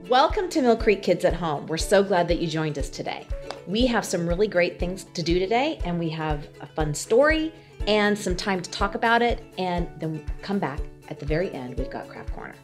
Welcome to Mill Creek Kids at Home. We're so glad that you joined us today. We have some really great things to do today, and we have a fun story and some time to talk about it, and then come back at the very end. We've got Craft Corner.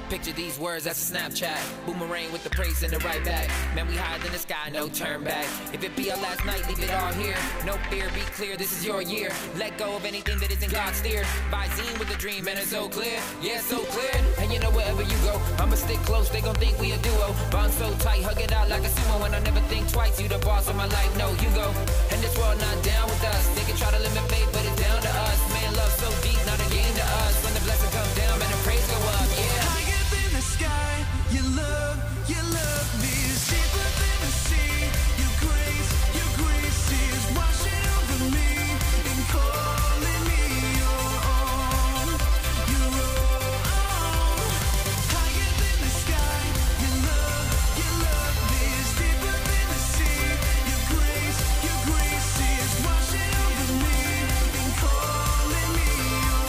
Picture these words, that's a Snapchat. Boomerang with the praise in the right back. Man, we higher than the sky, no turn back. If it be our last night, leave it all here. No fear, be clear, this is your year. Let go of anything that isn't God steered. By Zine with a dream, and it's so clear. Yeah, so clear. And you know wherever you go, I'ma stick close, they gon' think we a duo. Bond so tight, hug it out like a sumo. And I never think twice, you the boss of my life, no, you go. And this world not down with us. They can try to limit fate, but it's down to us. Man, love so deep, not a game to us. When the blessing comes down, man, the praise go up, yeah. Your love is deeper than the sea. Your grace is washing over me and calling me your own. Your own. Higher than the sky. Your love is deeper than the sea. Your grace is washing over me and calling me your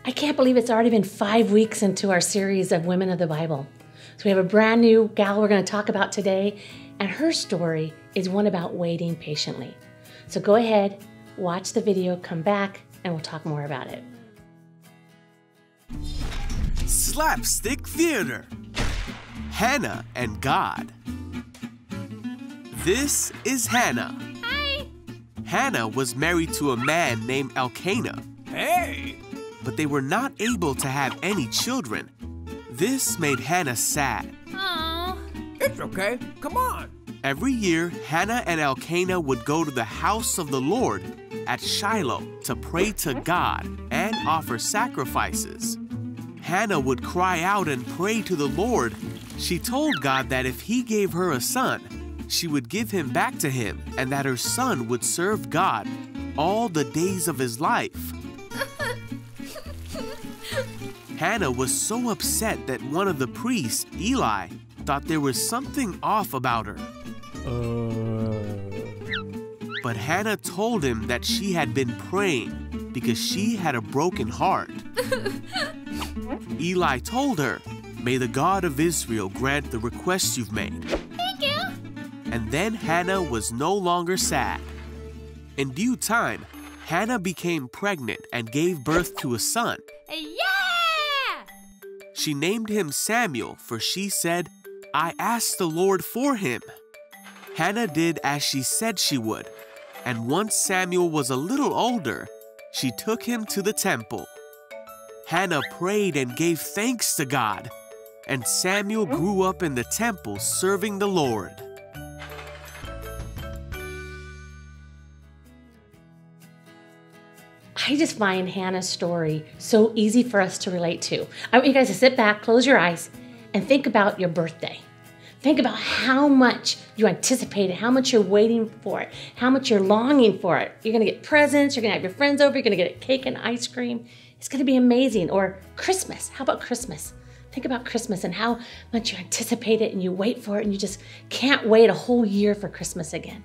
I can't believe it's already been 5 weeks into our series of Women of the Bible. So we have a brand new gal we're going to talk about today, and her story is one about waiting patiently. So go ahead, watch the video, come back, and we'll talk more about it. Slapstick Theater. Hannah and God. This is Hannah. Hi. Hannah was married to a man named Elkanah. Hey! But they were not able to have any children. This made Hannah sad. Aw. It's okay. Come on. Every year, Hannah and Elkanah would go to the house of the Lord at Shiloh to pray to God and offer sacrifices. Hannah would cry out and pray to the Lord. She told God that if he gave her a son, she would give him back to him and that her son would serve God all the days of his life. Hannah was so upset that one of the priests, Eli, thought there was something off about her. But Hannah told him that she had been praying because she had a broken heart. Eli told her, "May the God of Israel grant the request you've made." Thank you. And then Hannah was no longer sad. In due time, Hannah became pregnant and gave birth to a son. Yeah! She named him Samuel, for she said, "I asked the Lord for him." Hannah did as she said she would, and once Samuel was a little older, she took him to the temple. Hannah prayed and gave thanks to God, and Samuel grew up in the temple serving the Lord. I just find Hannah's story so easy for us to relate to. I want you guys to sit back, close your eyes, and think about your birthday. Think about how much you anticipate it, how much you're waiting for it, how much you're longing for it. You're going to get presents, you're going to have your friends over, you're going to get a cake and ice cream. It's going to be amazing. Or Christmas. How about Christmas? Think about Christmas and how much you anticipate it and you wait for it and you just can't wait a whole year for Christmas again.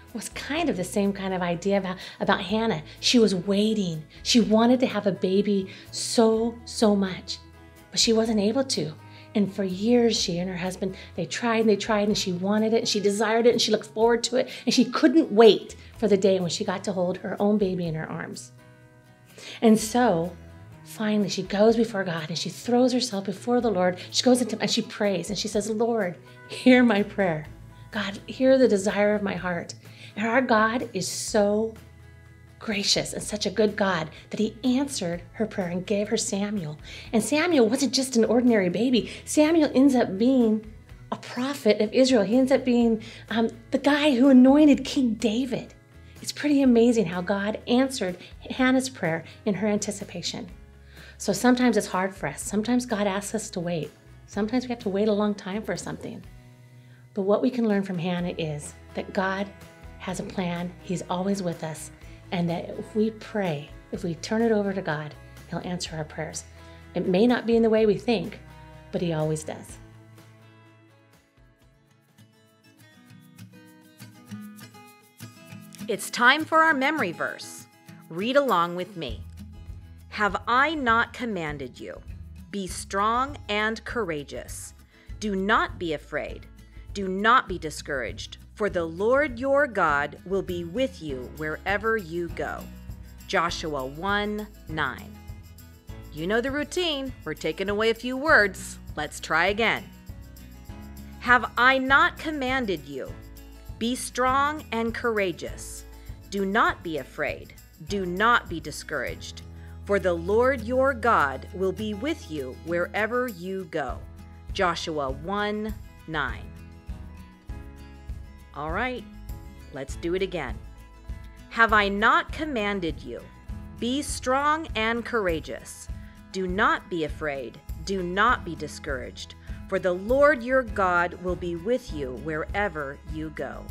It was kind of the same kind of idea about Hannah. She was waiting. She wanted to have a baby so much, but she wasn't able to. And for years, she and her husband, they tried and she wanted it and she desired it and she looked forward to it and she couldn't wait for the day when she got to hold her own baby in her arms. And so finally she goes before God and she throws herself before the Lord. She goes into and she prays and she says, "Lord, hear my prayer. God, hear the desire of my heart." And our God is so gracious and such a good God that he answered her prayer and gave her Samuel. And Samuel wasn't just an ordinary baby. Samuel ends up being a prophet of Israel. He ends up being the guy who anointed King David. It's pretty amazing how God answered Hannah's prayer in her anticipation. So sometimes it's hard for us. Sometimes God asks us to wait. Sometimes we have to wait a long time for something. But what we can learn from Hannah is that God has a plan. He's always with us. And that if we pray, if we turn it over to God, he'll answer our prayers. It may not be in the way we think, but he always does. It's time for our memory verse. Read along with me. Have I not commanded you? Be strong and courageous. Do not be afraid. Do not be discouraged, for the Lord your God will be with you wherever you go. Joshua 1:9. You know the routine. We're taking away a few words. Let's try again. Have I not commanded you? Be strong and courageous. Do not be afraid. Do not be discouraged, for the Lord your God will be with you wherever you go. Joshua 1:9. All right, let's do it again. Have I not commanded you? Be strong and courageous. Do not be afraid. Do not be discouraged, for the Lord your God will be with you wherever you go.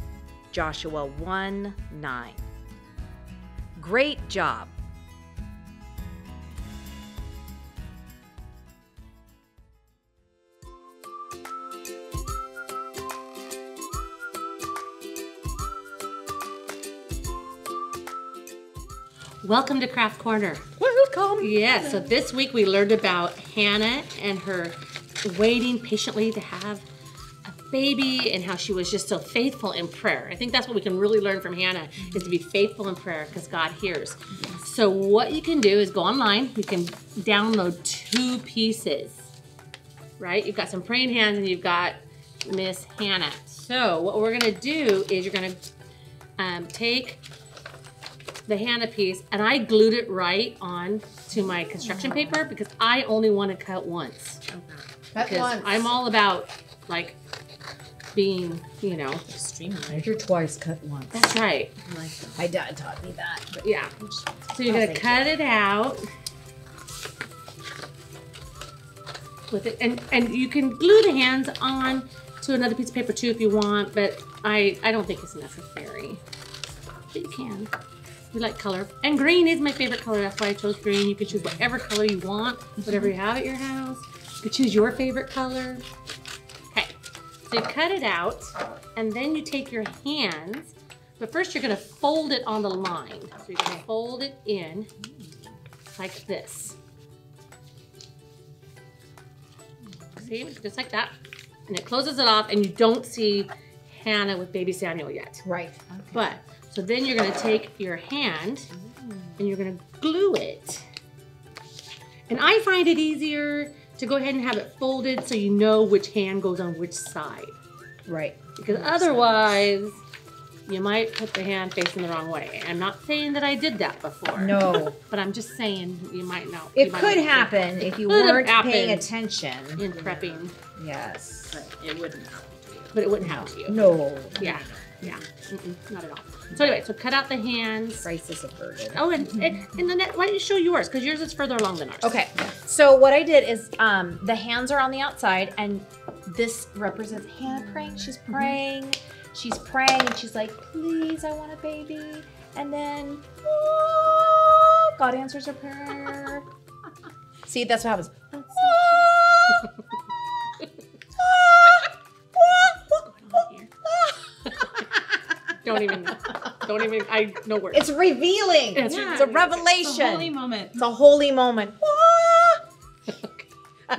Joshua 1:9. Great job. Welcome to Craft Corner. come. Yeah, so this week we learned about Hannah and her waiting patiently to have a baby and how she was just so faithful in prayer. I think that's what we can really learn from Hannah is to be faithful in prayer because God hears. So what you can do is go online. You can download 2 pieces, right? You've got some praying hands and you've got Miss Hannah. So what we're going to do is you're going to take the Hannah piece, and I glued it right on to my construction paper because I only want to cut once. Because I'm all about like being, you know, You're twice cut once. that's right. My dad taught me that. But yeah. So you're gonna cut it out with it, and you can glue the hands on to another piece of paper too if you want, but I don't think it's necessary. But you can. We like color. And green is my favorite color. That's why I chose green. You can choose whatever color you want, whatever you have at your house. You can choose your favorite color. Okay. So you cut it out, and then you take your hands, but first you're going to fold it on the line. So you're going to fold it in like this. See? Just like that. And it closes it off, and you don't see Hannah with baby Samuel yet. Right. But, so then you're gonna take your hand and you're gonna glue it. And I find it easier to go ahead and have it folded so you know which hand goes on which side. Right. Because otherwise, you might put the hand facing the wrong way. I'm not saying that I did that before. No. But I'm just saying you might know. It could happen if you weren't paying attention. In prepping. Yes. But it wouldn't happen to you. No. Yeah. Yeah. Not at all. So anyway, so cut out the hands. Bryce is averted. Oh, and Lynette, why don't you show yours? Because yours is further along than ours. Okay. So what I did is the hands are on the outside, and this represents Hannah praying. She's praying. She's praying, and she's like, please, I want a baby. And then, God answers her prayer. See, that's what happens. Don't even, I know words. It's revealing. It's It's a revelation. It's a holy moment. It's a holy moment.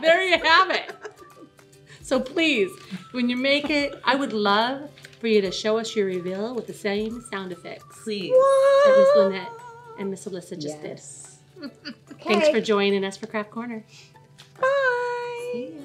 There you have it. So please, when you make it, I would love for you to show us your reveal with the same sound effects Please. that Miss Lynette and Miss Alyssa just Yes. did. Thanks for joining us for Craft Corner. Bye. See ya.